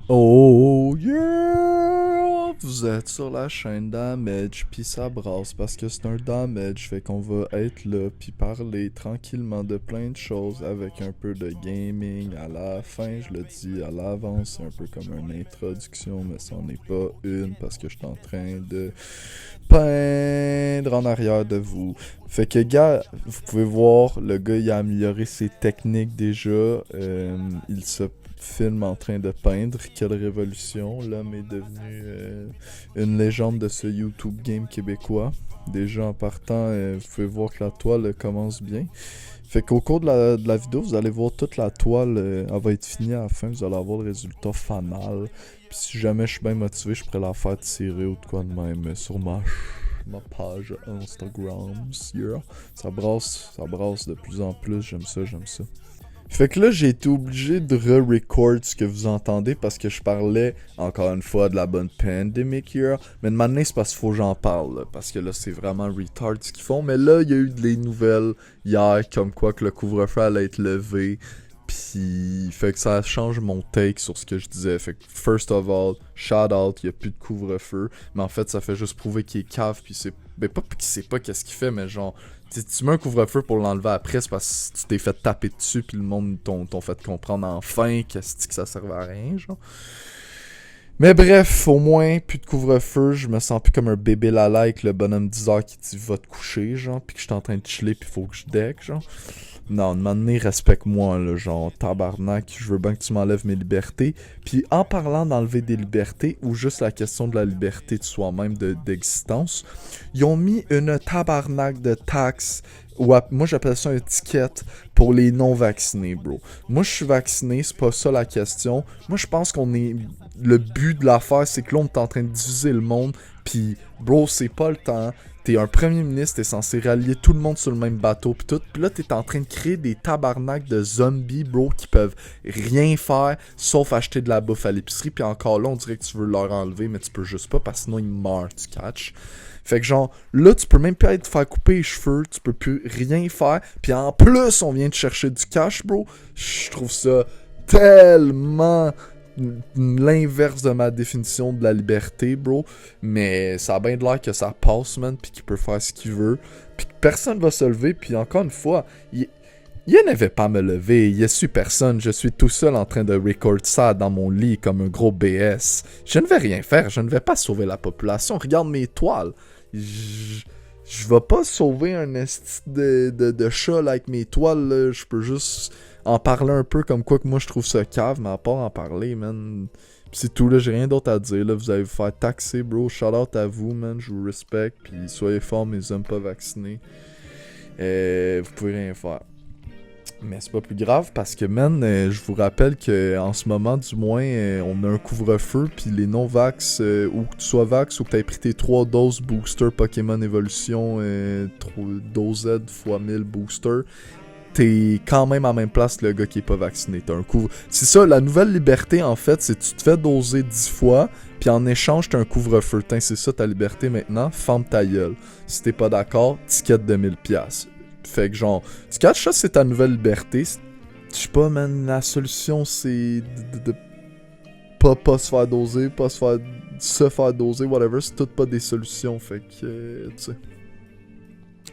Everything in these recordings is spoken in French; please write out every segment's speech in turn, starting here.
Oh yeah! Vous êtes sur la chaîne Damage, pis ça brasse parce que c'est un damage, fait qu'on va être là pis parler tranquillement de plein de choses avec un peu de gaming à la fin, je le dis à l'avance, c'est un peu comme une introduction, mais c'en est pas une parce que je suis en train de peindre en arrière de vous. Fait que gars, vous pouvez voir, le gars il a amélioré ses techniques déjà, il se film en train de peindre. Quelle révolution. L'homme est devenu une légende de ce YouTube game québécois. Déjà en partant, vous pouvez voir que la toile commence bien. Fait qu'au cours de la vidéo, vous allez voir toute la toile. Elle va être finie à la fin. Vous allez avoir le résultat final. Puis si jamais je suis bien motivé, je pourrais la faire tirer ou de quoi de même sur ma page Instagram. Yeah. Ça brasse de plus en plus. J'aime ça, j'aime ça. Fait que là, j'ai été obligé de re-record ce que vous entendez parce que je parlais, encore une fois, de la bonne pandemic year. Mais de maintenant, c'est parce qu'il faut que j'en parle, là, parce que là, c'est vraiment retard ce qu'ils font. Mais là, il y a eu des nouvelles hier, comme quoi que le couvre-feu allait être levé. Puis, fait que ça change mon take sur ce que je disais. Fait que, first of all, shout out, il n'y a plus de couvre-feu. Mais en fait, ça fait juste prouver qu'il est cave. Puis c'est. Ben, pas qu'il sait pas qu'est-ce qu'il fait, mais genre. Tu mets un couvre-feu pour l'enlever après, c'est parce que tu t'es fait taper dessus, puis le monde t'ont fait comprendre enfin qu'est-ce que ça servait à rien, genre. Mais bref, au moins, plus de couvre-feu, je me sens plus comme un bébé lala avec le bonhomme 10 heures qui dit va te coucher, genre, puis que je suis en train de chiller, puis faut que je deck, genre. Non, de m'amener, respecte-moi, là, genre, tabarnak, je veux bien que tu m'enlèves mes libertés. Puis en parlant d'enlever des libertés, ou juste la question de la liberté de soi-même, d'existence, ils ont mis une tabarnak de taxe, ou moi j'appelle ça un ticket pour les non-vaccinés, bro. Moi je suis vacciné, c'est pas ça la question. Moi je pense qu'on est... Le but de l'affaire, c'est que là on est en train de diviser le monde, puis bro, c'est pas le temps. T'es un premier ministre, t'es censé rallier tout le monde sur le même bateau pis tout. Pis là, t'es en train de créer des tabarnaks de zombies, bro, qui peuvent rien faire sauf acheter de la bouffe à l'épicerie. Pis encore là, on dirait que tu veux leur enlever, mais tu peux juste pas parce que sinon ils meurent, tu catches. Fait que genre, là, tu peux même pas te faire couper les cheveux, tu peux plus rien faire. Pis en plus, on vient de chercher du cash, bro. Je trouve ça tellement l'inverse de ma définition de la liberté, bro. Mais ça a bien de l'air que ça passe, man, pis qu'il peut faire ce qu'il veut. Pis que personne va se lever, pis encore une fois, il n'avait pas à me lever, il y a su personne, je suis tout seul en train de record ça dans mon lit comme un gros BS. Je ne vais rien faire, je ne vais pas sauver la population, regarde mes toiles. Je vais pas sauver un esti de chat là, avec mes toiles, là. Je peux juste en parler un peu comme quoi que moi je trouve ça cave, mais à part en parler, man. Pis c'est tout, là, j'ai rien d'autre à dire, là. Vous allez vous faire taxer, bro. Shout out à vous, man. Je vous respecte. Puis soyez forts, mes hommes pas vaccinés. Vous pouvez rien faire. Mais c'est pas plus grave parce que, man, je vous rappelle que en ce moment, du moins, on a un couvre-feu. Puis les non-vax, ou que tu sois vax ou que tu aies pris tes 3 doses booster Pokémon Evolution, 3 doses Z x 1000 booster, t'es quand même à la même place que le gars qui est pas vacciné. T'as un couvre... C'est ça, la nouvelle liberté, en fait, c'est que tu te fais doser 10 fois, puis en échange, t'as un couvre-feu. C'est ça ta liberté maintenant, ferme ta gueule. Si t'es pas d'accord, ticket de 1000$. Fait que genre, tu catches ça, c'est ta nouvelle liberté. Je sais pas, man, la solution, c'est de pas se faire doser, pas se faire doser, whatever. C'est toutes pas des solutions, fait que, tu sais.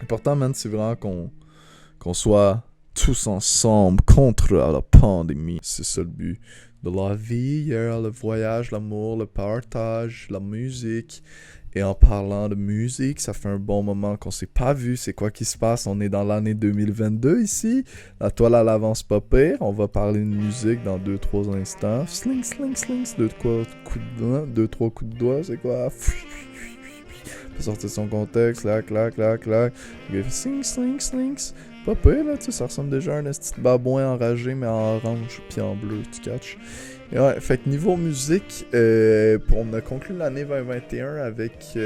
L'important, man, c'est vraiment qu'on soit tous ensemble contre la pandémie. C'est ça le but de la vie, yeah, le voyage, l'amour, le partage, la musique. Et en parlant de musique, ça fait un bon moment qu'on s'est pas vu. C'est quoi qui se passe? On est dans l'année 2022 ici. La toile à l'avance pas pire. On va parler de musique dans 2-3 instants. Sling, sling, sling. 2-3 coups de doigt. 2-3 coups de doigt, c'est quoi? Peut sortir son contexte. Clac, clac, clac, clac. Sling, sling, slings. Pas pire, là, tu sais, ça ressemble déjà à un petit babouin enragé, mais en orange puis en bleu, tu catches. Et ouais, fait que niveau musique, on a conclu l'année 2021 avec,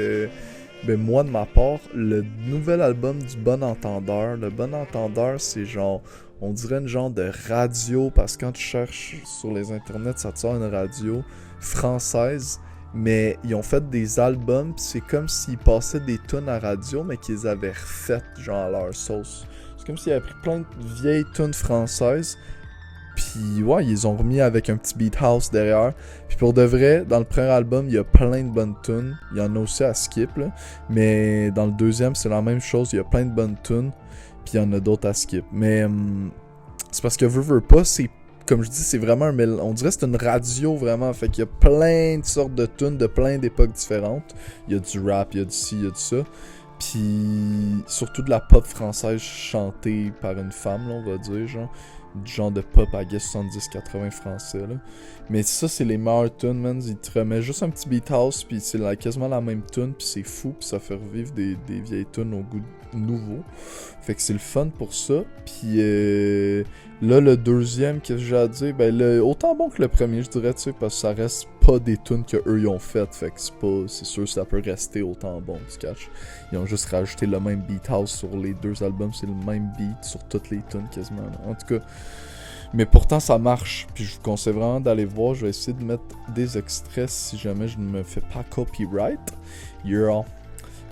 moi de ma part, le nouvel album du Bon Entendeur. Le Bon Entendeur, c'est genre, on dirait une genre de radio, parce que quand tu cherches sur les internets, ça te sort une radio française. Mais ils ont fait des albums, pis c'est comme s'ils passaient des tunes à radio, mais qu'ils avaient refaites, genre à leur sauce. C'est comme s'ils avaient pris plein de vieilles tunes françaises, Puis ouais, ils ont remis avec un petit beat house derrière. Puis pour de vrai, dans le premier album, il y a plein de bonnes tunes. Il y en a aussi à skip, là. Mais dans le deuxième, c'est la même chose. Il y a plein de bonnes tunes. Puis il y en a d'autres à skip. Mais c'est parce que veux pas, c'est comme je dis, c'est vraiment on dirait que c'est une radio vraiment. Fait qu'il y a plein de sortes de tunes de plein d'époques différentes. Il y a du rap, il y a du ci, il y a du ça. Puis surtout de la pop française chantée par une femme, là, on va dire, genre. Du genre de pop à guess 70-80 français, là. Mais ça, c'est les meilleures tunes, man. Il te remet juste un petit beat house, puis c'est quasiment la même tune, puis c'est fou, puis ça fait revivre des vieilles tunes au goût nouveau. Fait que c'est le fun pour ça. Puis là, le deuxième, qu'est-ce que j'ai à dire? Ben, autant bon que le premier, je dirais, tu sais, parce que ça reste pas des tunes que eux ils ont faites. Fait que c'est sûr que ça peut rester autant bon, tu catches. Ils ont juste rajouté le même beat house sur les deux albums, c'est le même beat sur toutes les tunes quasiment. En tout cas, mais pourtant ça marche. Puis je vous conseille vraiment d'aller voir. Je vais essayer de mettre des extraits si jamais je ne me fais pas copyright. Yeah.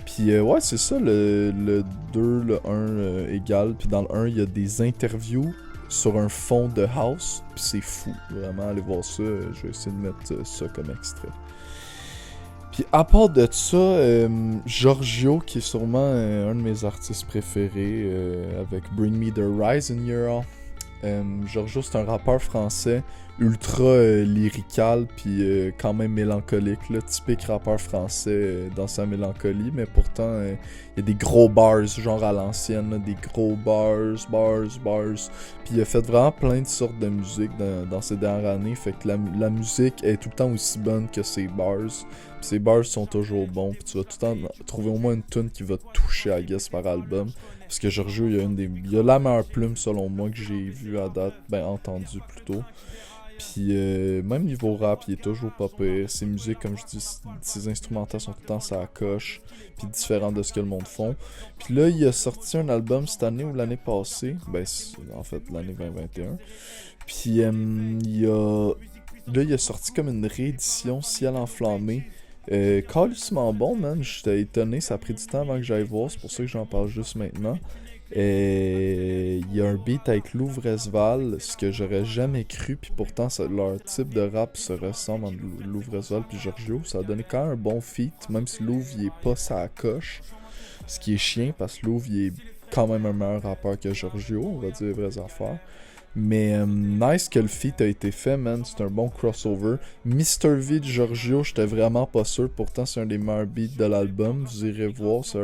Puis ouais, c'est ça, le 2, le 1 égal. Puis dans le 1, il y a des interviews sur un fond de house. Puis c'est fou, vraiment, allez voir ça. Je vais essayer de mettre ça comme extrait. Puis à part de ça, Giorgio, qui est sûrement un de mes artistes préférés, avec Bring Me the Horizon Year. Giorgio, c'est un rappeur français ultra lyrical puis quand même mélancolique, là, typique rappeur français dans sa mélancolie, mais pourtant il y a des gros bars genre à l'ancienne, là, des gros bars, puis il a fait vraiment plein de sortes de musique dans ces dernières années, fait que la musique est tout le temps aussi bonne que ses bars, puis ses bars sont toujours bons, puis tu vas tout le temps trouver au moins une tune qui va te toucher à guess par album. Parce que Giorgio, il y a la meilleure plume selon moi que j'ai vu à date, ben entendu plutôt. Puis même niveau rap, il est toujours pas pire. Ses musiques, comme je dis, ses instrumentales sont tout le temps ça coche, puis différentes de ce que le monde font. Puis là, il a sorti un album cette année ou l'année passée, ben en fait l'année 2021. Puis il a sorti comme une réédition Ciel enflammé. Calissement bon, man. J'étais étonné, ça a pris du temps avant que j'aille voir, c'est pour ça que j'en parle juste maintenant. Il y a un beat avec Louvresval, ce que j'aurais jamais cru, puis pourtant leur type de rap se ressemble entre Louvresval et Giorgio. Ça a donné quand même un bon feat, même si Louvre il est pas sa coche. Ce qui est chiant, parce que Louvre il est quand même un meilleur rappeur que Giorgio, on va dire les vraies affaires. Mais nice que le feat a été fait, man. C'est un bon crossover. Mr. V de Giorgio, j'étais vraiment pas sûr. Pourtant, c'est un des meilleurs beats de l'album. Vous irez voir, ça.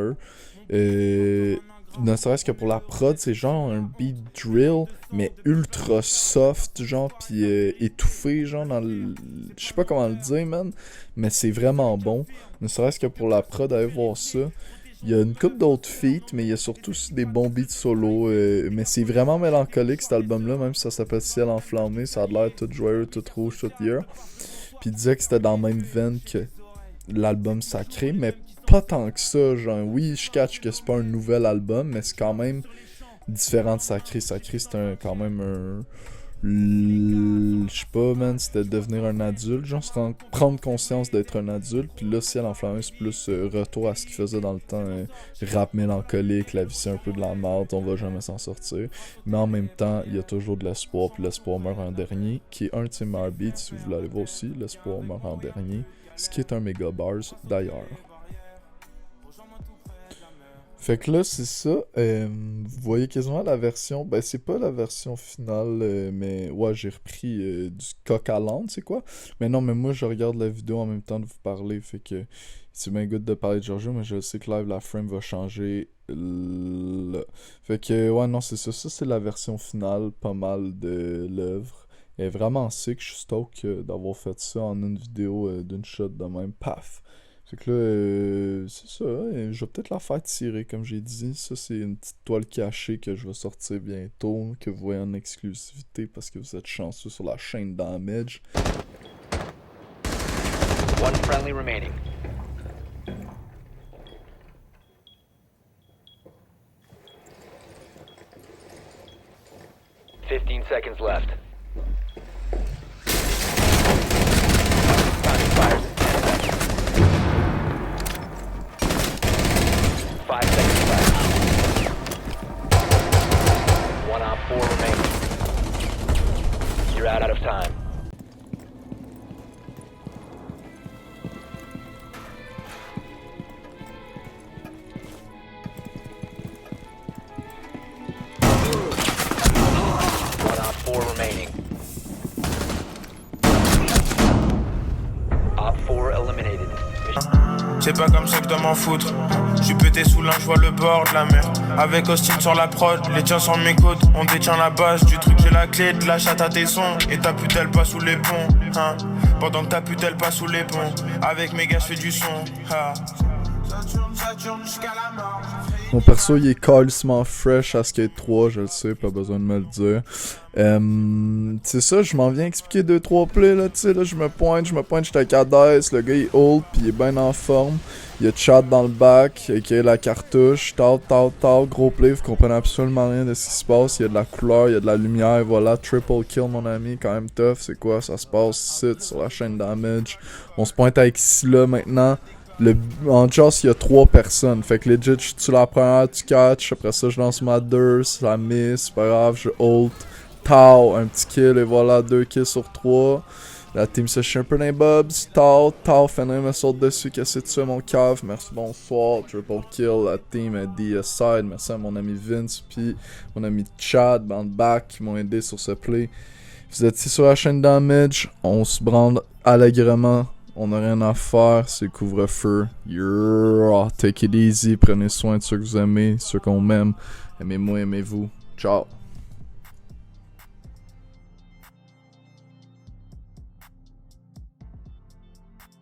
Ne serait-ce que pour la prod, c'est genre un beat drill, mais ultra soft, genre, pis étouffé, genre, dans le... Je sais pas comment le dire, man. Mais c'est vraiment bon. Ne serait-ce que pour la prod, allez voir ça. Il y a une couple d'autres feats, mais il y a surtout aussi des bons beats solo. Mais c'est vraiment mélancolique cet album-là, même si ça s'appelle Ciel enflammé. Ça a l'air tout joyeux, tout rouge, tout hier. Puis il disait que c'était dans la même veine que l'album Sacré, mais pas tant que ça. Genre, oui, je catch que c'est pas un nouvel album, mais c'est quand même différent de Sacré. Sacré, c'est quand même un. Je sais pas, man, c'était devenir un adulte, genre prendre conscience d'être un adulte, puis là, Ciel enflammé, c'est plus retour à ce qu'il faisait dans le temps, rap mélancolique, la vie c'est un peu de la merde, on va jamais s'en sortir, mais en même temps, il y a toujours de l'espoir, puis l'espoir meurt en dernier, qui est un de ses meilleurs beats, si vous voulez aller voir aussi, l'espoir meurt en dernier, ce qui est un méga bars d'ailleurs. Fait que là, c'est ça. Vous voyez quasiment la version. Ben, c'est pas la version finale, mais ouais, j'ai repris du coq à l'âne, c'est quoi? Mais non, mais moi, je regarde la vidéo en même temps de vous parler. Fait que c'est bien good de parler de Giorgio, mais je sais que live, la frame va changer. Là. Fait que, ouais, non, c'est ça. Ça, c'est la version finale, pas mal de l'œuvre. Elle est vraiment sick. Je suis stoked d'avoir fait ça en une vidéo d'une shot de même. Paf! Fait que là, c'est ça, je vais peut-être la faire tirer, comme j'ai dit. Ça, c'est une petite toile cachée que je vais sortir bientôt, que vous voyez en exclusivité parce que vous êtes chanceux sur la chaîne Damage. One friendly remaining. Fifteen seconds left. Time expires. 5 seconds left. One op 4 remaining. C'est pas comme ça que je dois m'en foutre. J'suis pété sous l'un, j'vois le bord de la mer. Avec Austin sur la prod, les tiens sont mes côtes. On détient la base du truc, j'ai la clé de la chatte à tes sons. Et ta pute elle passe sous les ponts, hein. Pendant que ta pute elle passe sous les ponts. Avec mes gars j'fais du son, ha. Ça tourne jusqu'à la mort. Mon perso, il est calissement fresh à Skate 3, je le sais, pas besoin de me le dire. C'est ça, je m'en viens expliquer 2-3 plays, là, tu sais, là, je me pointe, j'étais avec Hades, le gars, il hold, pis il est bien en forme. Il y a Chad dans le back, aka la cartouche, gros play, vous comprenez absolument rien de ce qui se passe. Il y a de la couleur, il y a de la lumière, voilà, triple kill, mon ami, quand même tough, c'est quoi, ça se passe ici, sur la chaîne Damage. On se pointe avec Scylla maintenant. En Joss, il y a 3 personnes. Fait que legit, je tue la première, tu catch. Après ça, je lance ma Durst, la miss, c'est pas grave, je ult. Tao, un petit kill, et voilà, 2 kills sur 3. La team se chie un peu dans les bubs. Tao, Fenrir me saute dessus. Qu'est-ce que tu fais, mon cave? Merci, bonsoir. Triple kill, la team a dit aside. Merci à mon ami Vince, puis mon ami Chad, dans le back, qui m'ont aidé sur ce play. Vous êtes ici sur la chaîne Damage. On se branle allègrement. On n'a rien à faire, c'est couvre-feu. Yeah, take it easy, prenez soin de ceux que vous aimez, ceux qu'on aime. Aimez-moi, aimez-vous. Ciao.